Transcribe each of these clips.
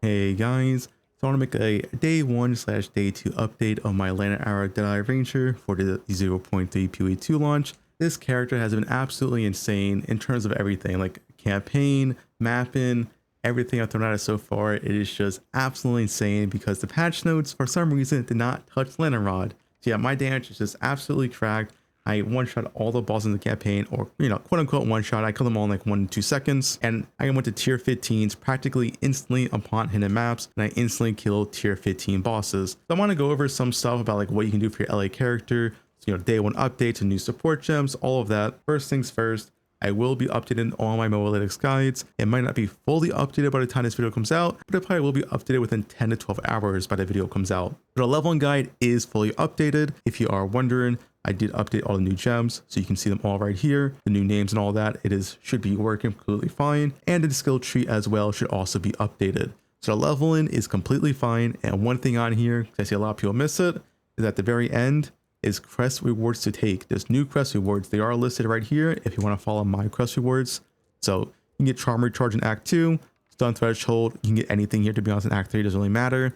Hey guys, so I want to make a day 1/day 2 update of my Land and Arrow Deadeye Ranger for the 0.3 PoE2 launch. This character has been absolutely insane in terms of everything, like campaign, mapping, everything I've thrown at it so far. It is just absolutely insane because the patch notes for some reason did not touch Land and Rod. So yeah, my damage is just absolutely cracked. I one-shot all the bosses in the campaign, or, quote-unquote one-shot. I killed them all in like 1 to 2 seconds, and I went to tier 15s practically instantly upon hitting maps, and I instantly killed tier 15 bosses. So I want to go over some stuff about like what you can do for your LA character, so, day 1 updates and new support gems, all of that. First things first, I will be updating all my Mobalytics guides. It might not be fully updated by the time this video comes out, but it probably will be updated within 10 to 12 hours by the video comes out. But a leveling guide is fully updated. If you are wondering, I did update all the new gems, so you can see them all right here. The new names and all that, should be working completely fine. And the skill tree as well should also be updated. So the leveling is completely fine. And one thing on here, because I see a lot of people miss it, is at the very end is quest rewards to take. There's new quest rewards. They are listed right here if you want to follow my quest rewards. So you can get Charm Recharge in Act 2, Stun Threshold. You can get anything here, to be honest. In Act 3, it doesn't really matter.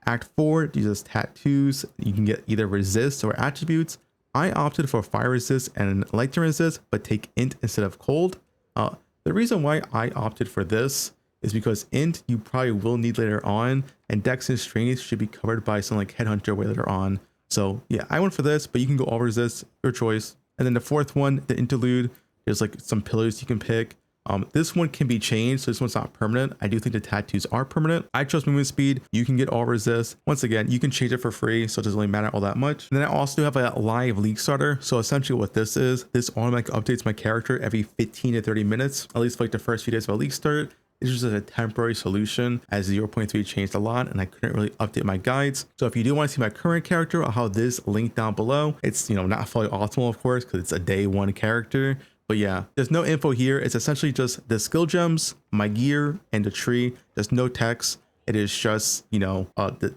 Act 4 uses tattoos. You can get either resist or attributes. I opted for fire resist and lightning resist, but take int instead of cold. The reason why I opted for this is because int you probably will need later on, and dex and strength should be covered by some like headhunter way later on. So yeah, I went for this, but you can go all resist, your choice. And then the fourth one, the interlude, there's like some pillars you can pick. This one can be changed, so this one's not permanent. I do think the tattoos are permanent. I chose movement speed. You can get all resist. Once again, you can change it for free, so it doesn't really matter all that much. And then I also do have a live league starter. So essentially what this is, this automatically updates my character every 15 to 30 minutes, at least for like the first few days of a league start. It's just a temporary solution as 0.3 changed a lot and I couldn't really update my guides. So if you do want to see my current character, I'll have this linked down below. It's, not fully optimal, of course, because it's a day 1 character. But yeah, there's no info here. It's essentially just the skill gems, my gear, and the tree. There's no text. It is just, a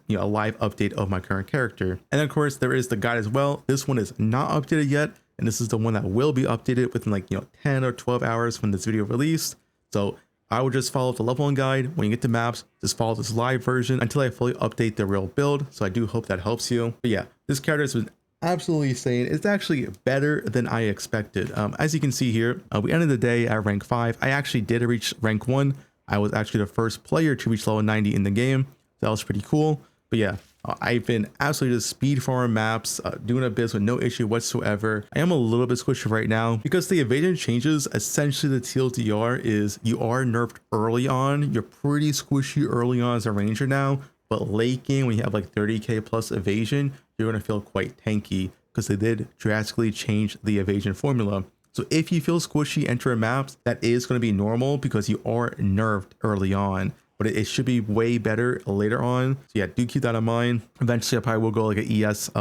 live update of my current character. And then of course, there is the guide as well. This one is not updated yet. And this is the one that will be updated within like, 10 or 12 hours from this video released. So I will just follow the leveling guide. When you get to maps, just follow this live version until I fully update the real build. So I do hope that helps you. But yeah, this character has been absolutely insane. It's actually better than I expected. As you can see here, we ended the day at rank 5. I actually did reach rank 1. I was actually the first player to reach level 90 in the game. That was pretty cool. But yeah, I've been absolutely just speed farming maps, doing abyss with no issue whatsoever. I am a little bit squishy right now because the evasion changes. Essentially the TLDR is you are nerfed early on. You're pretty squishy early on as a ranger now. But late game, when you have like 30k plus evasion, you're going to feel quite tanky because they did drastically change the evasion formula. So if you feel squishy entering maps, that is going to be normal because you are nerfed early on. But it should be way better later on. So yeah, do keep that in mind. Eventually, I probably will go like an ES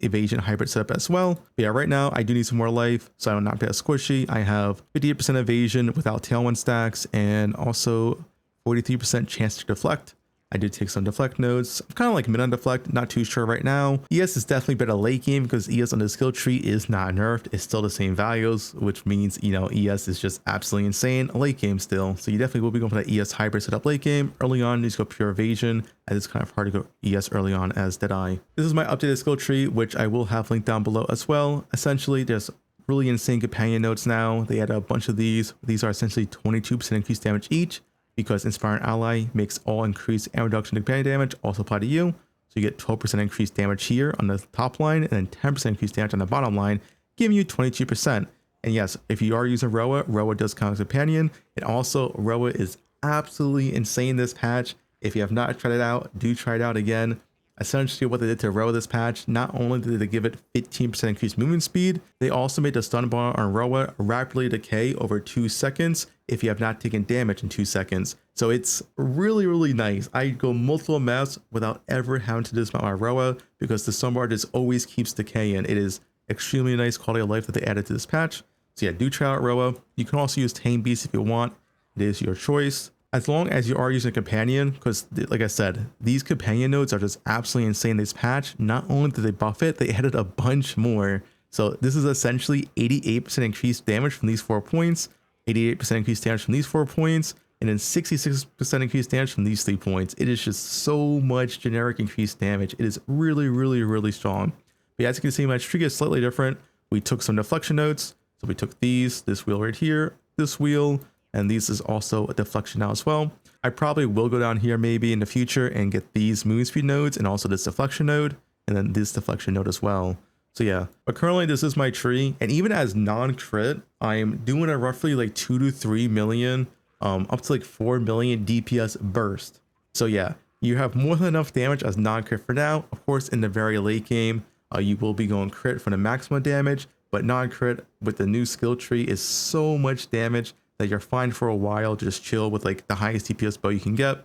evasion hybrid setup as well. But yeah, right now, I do need some more life, so I will not be as squishy. I have 58% evasion without tailwind stacks and also 43% chance to deflect. I did take some deflect nodes. I'm kind of like mid on deflect, not too sure right now. ES is definitely better late game because ES on the skill tree is not nerfed. It's still the same values, which means, ES is just absolutely insane late game still. So you definitely will be going for that ES hybrid setup late game. Early on, you just go pure evasion, as it's kind of hard to go ES early on as Deadeye. This is my updated skill tree, which I will have linked down below as well. Essentially, there's really insane companion nodes now. They add a bunch of these. These are essentially 22% increased damage each, because Inspire an Ally makes all increased and reduction to companion damage also apply to you. So you get 12% increased damage here on the top line and then 10% increased damage on the bottom line, giving you 22%. And yes, if you are using Rhoa, Rhoa does count as a companion. And also Rhoa is absolutely insane this patch. If you have not tried it out, do try it out again. Essentially what they did to Rhoa this patch, not only did they give it 15% increased movement speed, they also made the stun bar on Rhoa rapidly decay over 2 seconds if you have not taken damage in 2 seconds. So it's really, really nice. I go multiple maps without ever having to dismount my Rhoa because the stun bar just always keeps decaying. It is extremely nice quality of life that they added to this patch. So yeah, do try out Rhoa. You can also use Tame Beast if you want. It is your choice. As long as you are using a companion, because like I said, these companion nodes are just absolutely insane this patch. Not only did they buff it, they added a bunch more. So this is essentially 88% increased damage from these 4 points, 88% increased damage from these 4 points, and then 66% increased damage from these 3 points. It is just so much generic increased damage. It is really, really, really strong. But as you can see, my tree is slightly different. We took some deflection nodes. So we took this wheel right here, this wheel, and these is also a deflection now as well. I probably will go down here maybe in the future and get these moving speed nodes and also this deflection node and then this deflection node as well. So yeah, but currently this is my tree, and even as non-crit, I'm doing a roughly like 2 to 3 million, up to like 4 million DPS burst. So yeah, you have more than enough damage as non-crit for now. Of course, in the very late game, you will be going crit for the maximum damage, but non-crit with the new skill tree is so much damage that you're fine for a while. Just chill with like the highest DPS bow you can get.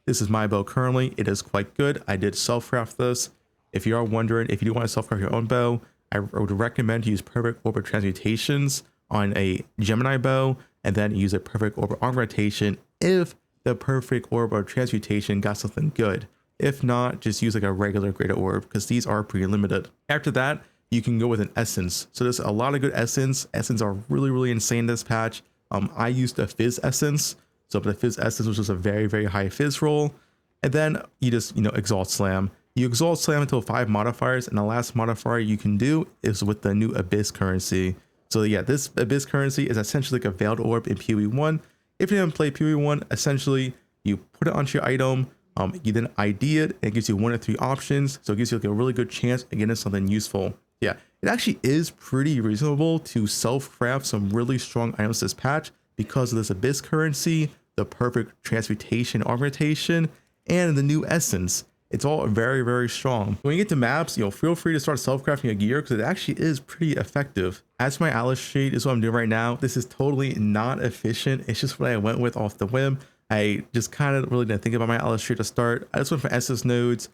This is my bow currently. It is quite good. I did self-craft this. If you are wondering, if you do want to self-craft your own bow, I would recommend you use Perfect Orb Transmutations on a Gemini bow, and then use a Perfect Orb Augmentation if the Perfect Orb or Transmutation got something good. If not, just use like a regular Greater Orb, because these are pretty limited. After that, you can go with an Essence. So there's a lot of good Essence. Essence are really, really insane this patch. I used a Fizz Essence. So the Fizz Essence was just a very, very high Fizz roll. And then you just, Exalt Slam. You Exalt Slam until 5 modifiers, and the last modifier you can do is with the new Abyss currency. So yeah, this Abyss currency is essentially like a Veiled Orb in PoE 1. If you didn't play PoE 1, essentially you put it onto your item, you then ID it, and it gives you 1 of 3 options. So it gives you like a really good chance of getting something useful. Yeah, it actually is pretty reasonable to self-craft some really strong items this patch because of this Abyss currency, the Perfect Transmutation Augmentation, and the new Essence. It's all very, very strong. When you get to maps, feel free to start self-crafting a gear because it actually is pretty effective. As for my Alice sheet, is what I'm doing right now. This is totally not efficient. It's just what I went with off the whim. I just kind of really didn't think about my Alice sheet to start. I just went for SS nodes,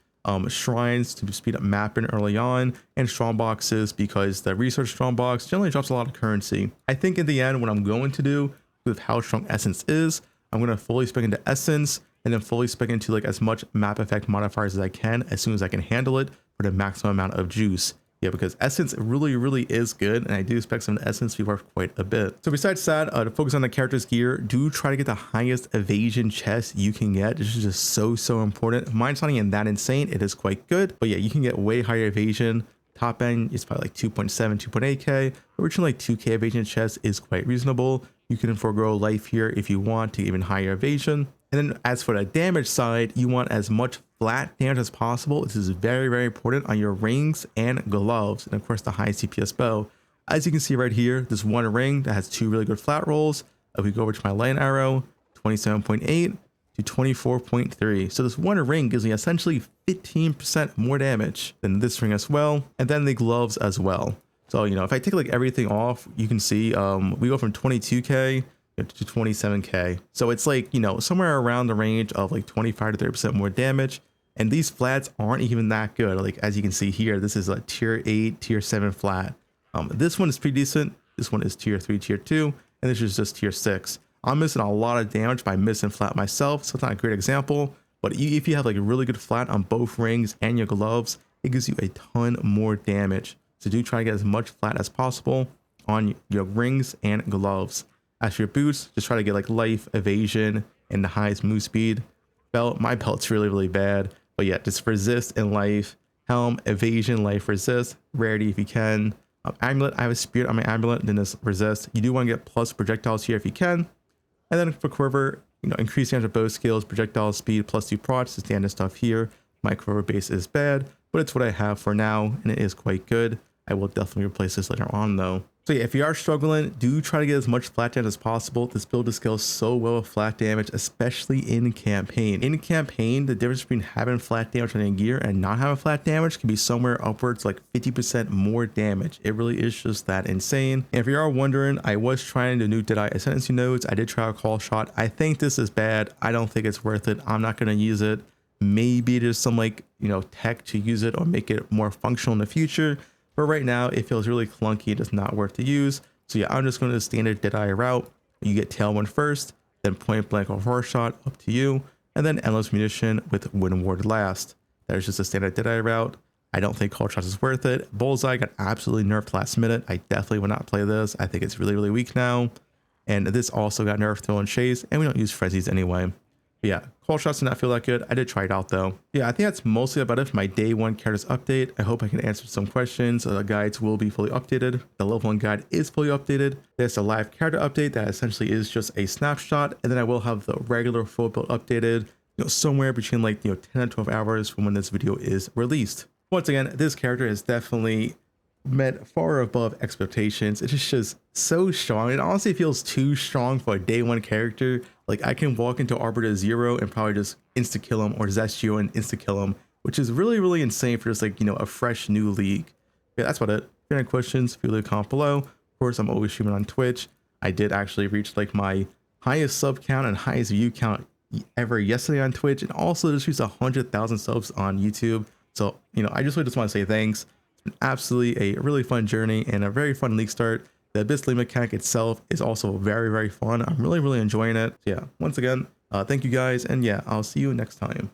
shrines to speed up mapping early on, and strong boxes because the research strong box generally drops a lot of currency. I think in the end, what I'm going to do with how strong Essence is, I'm going to fully spec into Essence, and then fully spec into like as much map effect modifiers as I can as soon as I can handle it for the maximum amount of juice. Yeah, because Essence really, really is good, and I do expect some Essence to be worth quite a bit. So besides that, to focus on the character's gear, do try to get the highest evasion chest you can get. This is just so important. Mine's not even that insane. It is quite good, but yeah, you can get way higher evasion. Top end is probably like 2.7, 2.8k. Originally, like 2k evasion chest is quite reasonable. You can forego life here if you want to even higher evasion. And then as for the damage side, you want as much flat damage as possible. This is very, very important on your rings and gloves, and of course the highest DPS bow. As you can see right here, this one ring that has 2 really good flat rolls. If we go over to my light arrow, 27.8 to 24.3. So this one ring gives me essentially 15% more damage than this ring as well, and then the gloves as well. So if I take like everything off, you can see we go from 22k to 27k. So it's like somewhere around the range of like 25 to 30% more damage, and these flats aren't even that good. Like as you can see here, this is a tier 8 tier 7 flat. This one is pretty decent. This one is tier 3 tier 2, and this is just tier 6. I'm missing a lot of damage by missing flat myself, so it's not a great example, but if you have like a really good flat on both rings and your gloves, it gives you a ton more damage. So do try to get as much flat as possible on your rings and gloves. As for your boots, just try to get like life, evasion, and the highest move speed. Belt, my belt's really, really bad. But yeah, just resist and life. Helm, evasion, life, resist. Rarity if you can. Amulet, I have a spirit on my amulet, then this resist. You do want to get plus projectiles here if you can. And then for quiver, increase damage of bow skills, projectile speed, plus 2 procs, the standard stuff here. My quiver base is bad, but it's what I have for now, and it is quite good. I will definitely replace this later on though. So yeah, if you are struggling, do try to get as much flat damage as possible. This build scales so well with flat damage, especially in campaign. In campaign, the difference between having flat damage on your gear and not having flat damage can be somewhere upwards like 50% more damage. It really is just that insane. And if you are wondering, I was trying the new Deadeye Ascendency nodes. I did try a call shot. I think this is bad. I don't think it's worth it. I'm not going to use it. Maybe there's some like, tech to use it or make it more functional in the future. But right now, it feels really clunky. It's not worth to use. So yeah, I'm just going to the standard Deadeye route. You get Tailwind first, then Point Blank or Horror Shot, up to you, and then Endless Munition with Wind Ward last. That is just a standard Deadeye route. I don't think Call Shots is worth it. Bullseye got absolutely nerfed last minute. I definitely would not play this. I think it's really, really weak now. And this also got nerfed to on Chase, and we don't use Frenzies anyway. But yeah, call shots did not feel that good. I did try it out though. Yeah, I think that's mostly about it for my day 1 characters update. I hope I can answer some questions. The guides will be fully updated. The level 1 guide is fully updated. There's a live character update that essentially is just a snapshot, and then I will have the regular full build updated, somewhere between like 10 and 12 hours from when this video is released. Once again, this character is definitely met far above expectations. It's just so strong. It honestly feels too strong for a day 1 character. Like I can walk into Arbiter 0 and probably just insta kill him, or Zestio and insta kill him, which is really insane for just like a fresh new league. Yeah, that's about it. If you have any questions, feel free to comment below. Of course, I'm always streaming on Twitch. I did actually reach like my highest sub count and highest view count ever yesterday on Twitch, and also just reached 100,000 subs on YouTube. So I just want to say thanks. Absolutely a really fun journey and a very fun league start. The Abyss League mechanic itself is also very fun. I'm really enjoying it. So yeah, once again, thank you guys, and yeah, I'll see you next time.